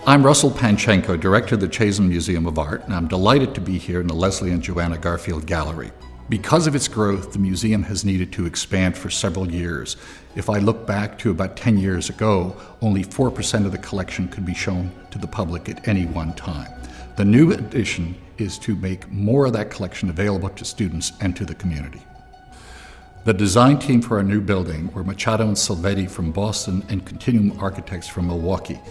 I'm Russell Panchenko, Director of the Chazen Museum of Art, and I'm delighted to be here in the Leslie and Joanna Garfield Gallery. Because of its growth, the museum has needed to expand for several years. If I look back to about 10 years ago, only 4% of the collection could be shown to the public at any one time. The new addition is to make more of that collection available to students and to the community. The design team for our new building were Machado and Silvetti from Boston and Continuum Architects from Milwaukee.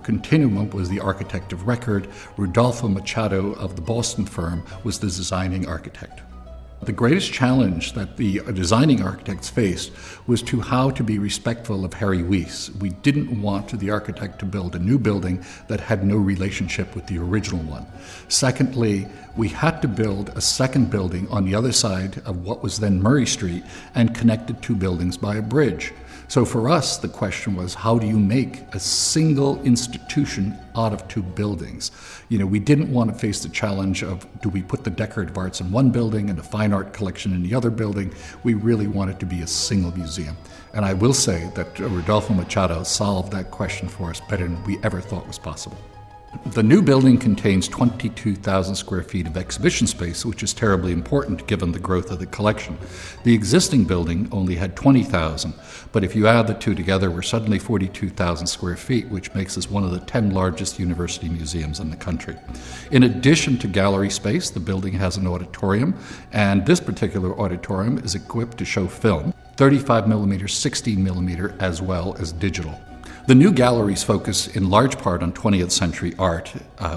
Continuum was the architect of record. Rudolfo Machado of the Boston firm was the designing architect. The greatest challenge that the designing architects faced was to how to be respectful of Harry Weiss. We didn't want the architect to build a new building that had no relationship with the original one. Secondly, we had to build a second building on the other side of what was then Murray Street and connected two buildings by a bridge. So for us, the question was, how do you make a single institution out of two buildings? We didn't want to face the challenge of, do we put the decorative arts in one building and the fine art collection in the other building? We really wanted to be a single museum. And I will say that Rodolfo Machado solved that question for us better than we ever thought was possible. The new building contains 22,000 square feet of exhibition space, which is terribly important given the growth of the collection. The existing building only had 20,000, but if you add the two together, we're suddenly 42,000 square feet, which makes us one of the 10 largest university museums in the country. In addition to gallery space, the building has an auditorium, and this particular auditorium is equipped to show film, 35mm, 16mm, as well as digital. The new galleries focus in large part on 20th century art,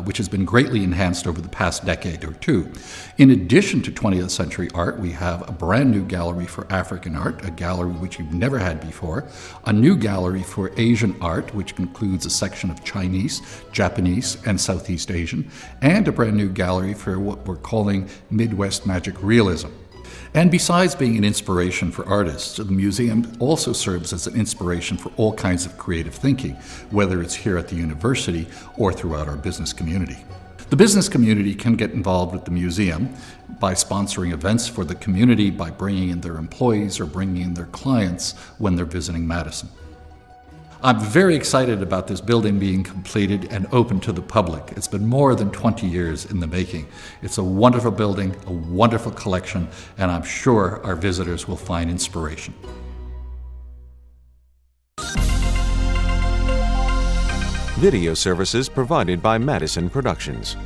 which has been greatly enhanced over the past decade or two. In addition to 20th century art, we have a brand new gallery for African art, a gallery which we've never had before, a new gallery for Asian art, which includes a section of Chinese, Japanese, and Southeast Asian, and a brand new gallery for what we're calling Midwest Magic Realism. And besides being an inspiration for artists, the museum also serves as an inspiration for all kinds of creative thinking, whether it's here at the university or throughout our business community. The business community can get involved with the museum by sponsoring events for the community, by bringing in their employees or bringing in their clients when they're visiting Madison. I'm very excited about this building being completed and open to the public. It's been more than 20 years in the making. It's a wonderful building, a wonderful collection, and I'm sure our visitors will find inspiration. Video services provided by Madison Productions.